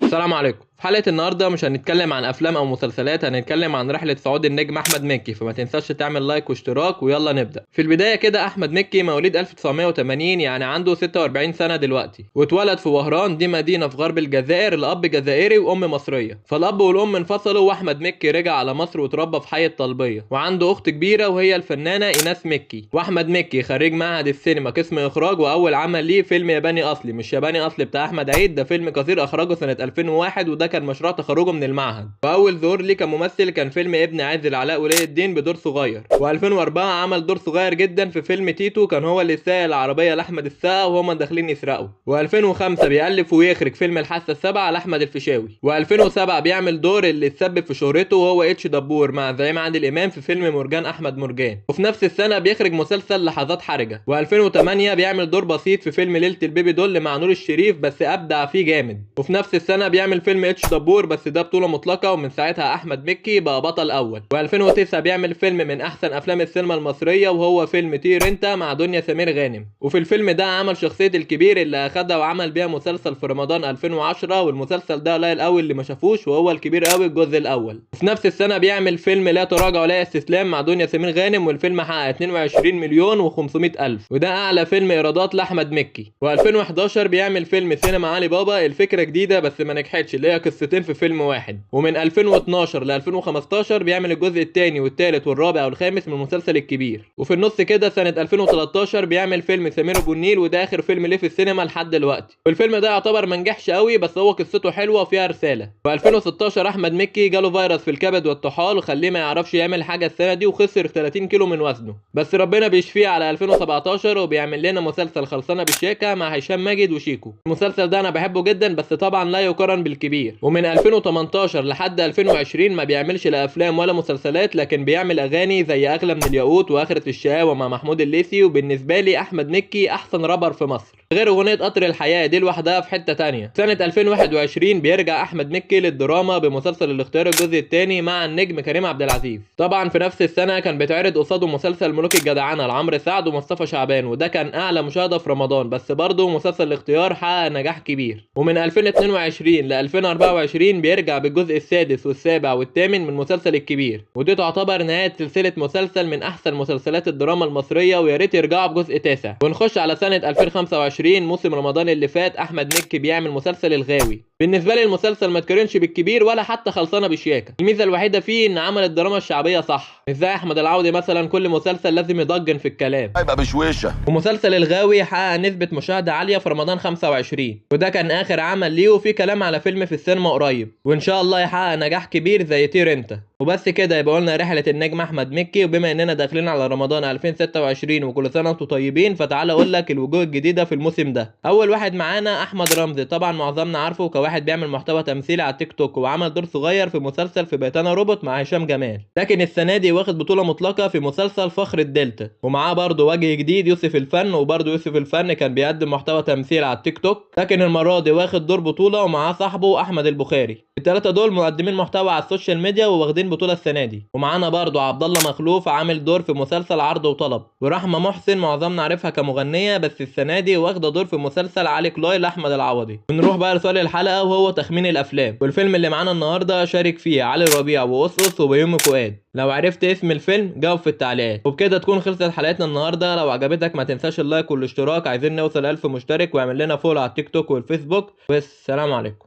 السلام عليكم. في حلقة النهاردة مش هنتكلم عن أفلام أو مسلسلات، هنتكلم عن رحلة صعود النجم أحمد مكي، فما تنساش تعمل لايك واشتراك ويلا نبدأ. في البداية كده أحمد مكي مواليد 1980، يعني عنده 46 سنة دلوقتي، واتولد في وهران، دي مدينة في غرب الجزائر. الأب جزائري وأم مصرية، فالأب والأم انفصلوا وأحمد مكي رجع على مصر واتربى في حي الطلبية، وعنده أخت كبيرة وهي الفنانة إيناس مكي. وأحمد مكي خريج معهد السينما قسم إخراج، وأول عمل ليه فيلم ياباني أصلي، مش ياباني أصلي بتاع أحمد عيد، ده فيلم قصير أخرجه سنة 2001، وده كان مشروع تخرجه من المعهد. واول ظهور ليه كممثل كان فيلم ابن عز لعلاء ولي الدين بدور صغير. و2004 عمل دور صغير جدا في فيلم تيتو، كان هو اللي سايق العربيه لاحمد السقا وهما داخلين يسرقوا. و2005 بيألف ويخرج فيلم الحاسه السابعه لاحمد الفيشاوي. و2007 بيعمل دور اللي اتسبب في شهرته وهو اتش دبور مع زعيم عادل امام في فيلم مرجان احمد مرجان. وفي نفس السنه بيخرج مسلسل لحظات حرجه. و2008 بيعمل دور بسيط في فيلم ليله البيبي دول مع نور الشريف، بس ابدع فيه جامد. وفي نفس السنه بيعمل فيلم اتش دبور، بس ده بطولة مطلقة، ومن ساعتها أحمد مكي بقى بطل أول. و2009 بيعمل فيلم من أحسن أفلام السينما المصرية، وهو فيلم طير أنت مع دنيا سمير غانم. وفي الفيلم ده عمل شخصية الكبير اللي أخدها وعمل بيها مسلسل في رمضان 2010، والمسلسل ده قليل قوي اللي ما شافوش، وهو الكبير قوي الجزء الأول. وفي نفس السنة بيعمل فيلم لا تراجع ولا استسلام مع دنيا سمير غانم، والفيلم حقق 22 مليون و500 ألف، وده أعلى فيلم إيرادات لأحمد مكي. و2011 بيعمل فيلم سينما علي بابا، الفكرة جديدة بس ما نجحتش، اللي هي قصتين في فيلم واحد. ومن 2012 ل 2015 بيعمل الجزء الثاني والثالث والرابع والخامس من المسلسل الكبير. وفي النص كده سنة 2013 بيعمل فيلم سمير ابو النيل، وده اخر فيلم ليه في السينما لحد دلوقتي، والفيلم ده يعتبر ما نجحش قوي، بس هو قصته حلوه وفيها رساله. في 2016 احمد مكي جاله فيروس في الكبد والطحال، وخليه ما يعرفش يعمل حاجه السنه دي، وخسر 30 كيلو من وزنه، بس ربنا بيشفيه على 2017 وبيعمل لنا مسلسل خلصانه بالشيكه مع هشام ماجد وشيكو. المسلسل ده انا بحبه جدا، بس طبعا لا يقارن بالكبير. ومن 2018 لحد 2020 ما بيعملش لا افلام ولا مسلسلات، لكن بيعمل اغاني زي اغلى من الياقوت واخرة الشقاوة مع محمود الليثي. وبالنسبه لي احمد مكي احسن رابر في مصر، غير اغنيه قطر الحياه دي لوحدها في حته تانية. سنه 2021 بيرجع احمد مكي للدراما بمسلسل الاختيار الجزء الثاني مع النجم كريم عبد العزيز. طبعا في نفس السنه كان بيتعرض قصاده مسلسل ملوك الجدعنه لعمرو سعد ومصطفى شعبان، وده كان اعلى مشاهده في رمضان، بس برضه مسلسل الاختيار حقق نجاح كبير. ومن 2022 ل 2024 بيرجع بالجزء السادس والسابع والثامن من مسلسل الكبير، ودي تعتبر نهايه سلسله مسلسل من احسن مسلسلات الدراما المصريه، ويا ريت يرجعوا بجزء تاسع. ونخش على سنه 2025 موسم رمضان اللي فات، احمد مكي بيعمل مسلسل الغاوي. بالنسبه لي المسلسل ما تقارنش بالكبير ولا حتى خلصانه بشياكه، الميزه الوحيده فيه ان عمل الدراما الشعبيه صح، مش زي احمد العوضي مثلا كل مسلسل لازم يضجن في الكلام هيبقى بشويشه. ومسلسل الغاوي حقق نسبه مشاهده عاليه في رمضان 25، وده كان اخر عمل ليه، وفي كلام على فيلم في السينما قريب، وان شاء الله يحقق نجاح كبير زي طير انت. وبس كده يبقى قلنا رحله النجم احمد مكي. وبما اننا داخلين على رمضان 2026 وكل سنه وانتم طيبين، فتعالى اقول لك الوجوه الجديده في الموسم ده. اول واحد معانا احمد رمزي، طبعا معظمنا عارفه كواحد بيعمل محتوى تمثيلي على التيك توك، وعمل دور صغير في مسلسل في بيتنا روبوت مع هشام جمال، لكن السنه دي واخد بطوله مطلقه في مسلسل فخر الدلتا. ومعاه برضه وجه جديد يوسف الفن، وبرضه يوسف الفن كان بيقدم محتوى تمثيل على التيك توك، لكن المره دي واخد دور بطوله ومعاه صاحبه احمد البخاري. الثلاثه دول مقدمين محتوى على السوشيال ميديا وواخدين بطوله السنه دي. ومعانا برضه عبد الله مخلوف عامل دور في مسلسل عرض وطلب. ورحمه محسن معظمنا عارفها كمغنيه، بس السنه دي واخده دور في مسلسل علي كلاي لاحمد العوضي. ونروح بقى لسؤال الحلقه وهو تخمين الافلام، والفيلم اللي معانا النهارده شارك فيه علي ربيع وقصقص وبيومي فؤاد. لو عرفت اسم الفيلم جاوب في التعليقات. وبكده تكون خلصت حلقتنا النهارده. لو عجبتك ما تنساش اللايك والاشتراك، عايزين نوصل 1000 مشترك، واعمل لنا فولو على التيك توك والفيسبوك. والسلام عليكم.